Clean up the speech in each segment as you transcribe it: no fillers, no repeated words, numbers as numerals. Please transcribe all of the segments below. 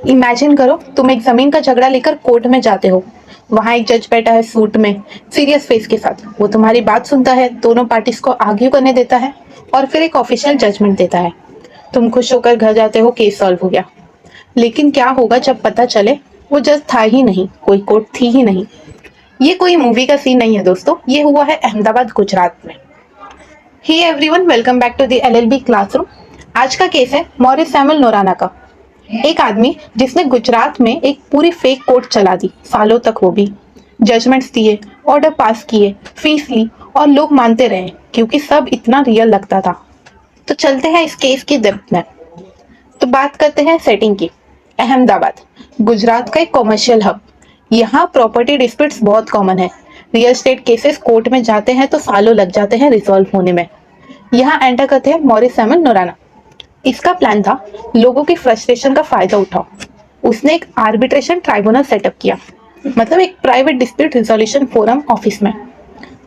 Imagine करो तुम एक जमीन का झगड़ा लेकर कोर्ट में जाते हो। वहां एक जज बैठा है सूट में, सीरियस फेस के साथ। वो तुम्हारी बात सुनता है, दोनों पार्टीज को आर्ग्यू करने देता है और फिर एक ऑफिशियल जजमेंट देता है। तुम खुश होकर घर जाते हो, केस सॉल्व हो गया। लेकिन क्या होगा जब पता चले वो जज था ही नहीं, कोई कोर्ट थी ही नहीं। ये कोई मूवी का सीन नहीं है दोस्तों, ये हुआ है अहमदाबाद गुजरात में। Hi everyone, welcome back to the LLB classroom. आज का केस है मॉरिस सैमुअल नोराना का। एक आदमी जिसने गुजरात में एक पूरी फेक कोर्ट चला दी, सालों तक वो भी जजमेंट्स दिए, ऑर्डर पास किए, फीस ली और लोग मानते रहे क्योंकि सब इतना रियल लगता था। तो चलते हैं इस केस की डेप्थ में। तो बात करते हैं सेटिंग की। अहमदाबाद गुजरात का एक कॉमर्शियल हब। यहाँ प्रॉपर्टी डिस्प्यूट्स बहुत कॉमन है। रियल एस्टेट केसेस कोर्ट में जाते हैं तो सालों लग जाते हैं रिजॉल्व होने में। यहाँ एंटर करते हैं मॉरिस सैमुअल नोराना। इसका प्लान था लोगों की फ्रस्ट्रेशन का फायदा उठाओ। उसने एक आर्बिट्रेशन ट्राइब्यूनल सेटअप किया, मतलब एक private dispute resolution forum office में।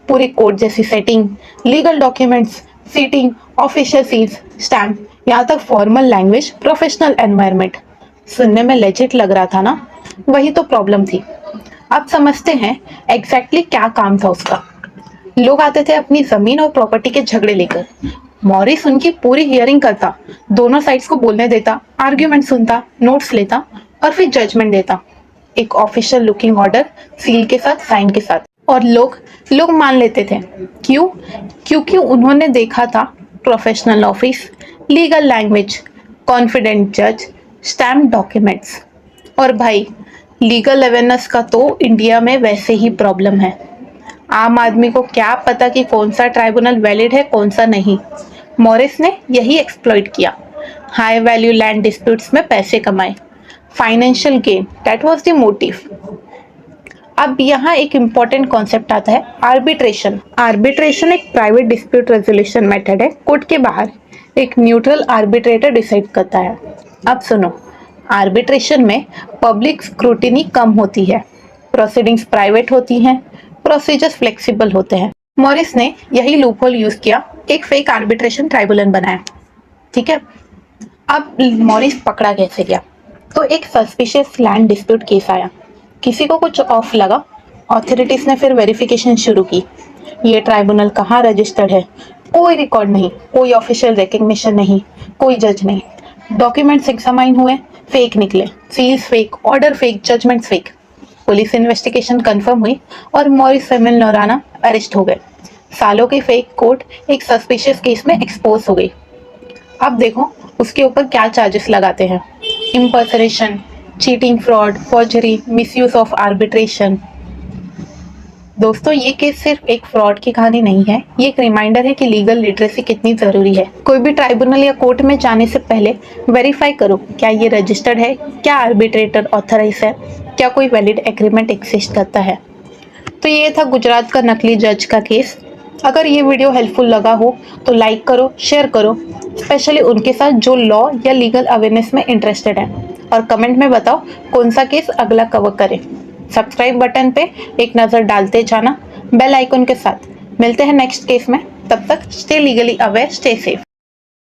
पूरी कोर्ट जैसी setting, legal documents, seating, official seals, stamp, यहाँ तक फॉर्मल लैंग्वेज, प्रोफेशनल एनवायरनमेंट। सुनने में लेजिट लग रहा था ना? वही तो प्रॉब्लम थी। अब समझते हैं एग्जैक्टली क्या काम था उसका। लोग आते थे अपनी जमीन और प्रॉपर्टी के झगड़े लेकर। मॉरिस उनकी पूरी हियरिंग करता, दोनों साइड्स को बोलने देता, आर्ग्यूमेंट सुनता, नोट्स लेता और फिर जजमेंट देता। एक ऑफिशियल लुकिंग ऑर्डर, सील के साथ, साइन के साथ। और लोग लोग मान लेते थे। क्यों? क्योंकि उन्होंने देखा था professional office, legal language, confident जज, स्टैम्प डॉक्यूमेंट्स। और भाई, लीगल अवेयरनेस का तो इंडिया में वैसे ही प्रॉब्लम है। आम आदमी को क्या पता कि कौन सा ट्राइब्यूनल वैलिड है, कौन सा नहीं। मॉरिस ने यही एक्सप्लॉइट किया। हाई वैल्यू लैंड डिस्प्यूट्स में पैसे कमाए। Financial gain, that was the motive. अब यहाँ एक इम्पॉर्टेंट कॉन्सेप्ट आता है, आर्बिट्रेशन। आर्बिट्रेशन एक प्राइवेट डिस्प्यूट रेजोल्यूशन मेथड है। कोर्ट के बाहर एक न्यूट्रल आर्बिट्रेटर डिसाइड करता है। अब सुनो, आर्बिट्रेशन में पब्लिक स्क्रूटिनी कम होती है, प्रोसीडिंग्स प्राइवेट होती हैं, प्रोसीजर्स फ्लेक्सिबल होते हैं। मॉरिस ने यही लूपहोल यूज किया, एक फेक आर्बिट्रेशन ट्राइब्यूनल बनाया। ठीक है, अब मॉरिस पकड़ा कैसे गया? तो एक सस्पिशियस लैंड डिस्प्यूट केस आया, किसी को कुछ ऑफ लगा। ऑथोरिटीज ने फिर वेरिफिकेशन शुरू की। ये ट्राइब्यूनल कहाँ रजिस्टर्ड है? कोई रिकॉर्ड नहीं, कोई ऑफिशियल रिकग्निशन नहीं, कोई जज नहीं। डॉक्यूमेंट्स एग्जामाइन हुए, फेक निकले, seals fake, order fake, judgment fake. Police investigation confirm हुई और मॉरिस सैमुअल नोराना अरेस्ट हो गए। सालों की फेक कोर्ट एक सस्पिशियस केस में एक्सपोज हो गई। अब देखो उसके ऊपर क्या चार्जेस लगाते हैं। Impersonation, cheating, fraud, forgery, misuse of arbitration. दोस्तों, ये केस सिर्फ एक फ्रॉड की कहानी नहीं है, ये एक रिमाइंडर है कि लीगल लिटरेसी कितनी जरूरी है। कोई भी ट्राइब्यूनल या कोर्ट में जाने से पहले वेरीफाई करो, क्या ये रजिस्टर्ड है, क्या आर्बिट्रेटर ऑथराइज है, क्या कोई वैलिड एग्रीमेंट एग्जिस्ट करता है। तो ये था गुजरात का नकली जज का केस। अगर ये वीडियो हेल्पफुल लगा हो तो लाइक करो, शेयर करो, स्पेशली उनके साथ जो लॉ या लीगल अवेयरनेस में इंटरेस्टेड है। और कमेंट में बताओ कौन सा केस अगला कवर करें। सब्सक्राइब बटन पे एक नज़र डालते जाना, बेल आइकन के साथ। मिलते हैं नेक्स्ट केस में, तब तक stay legally aware, stay safe.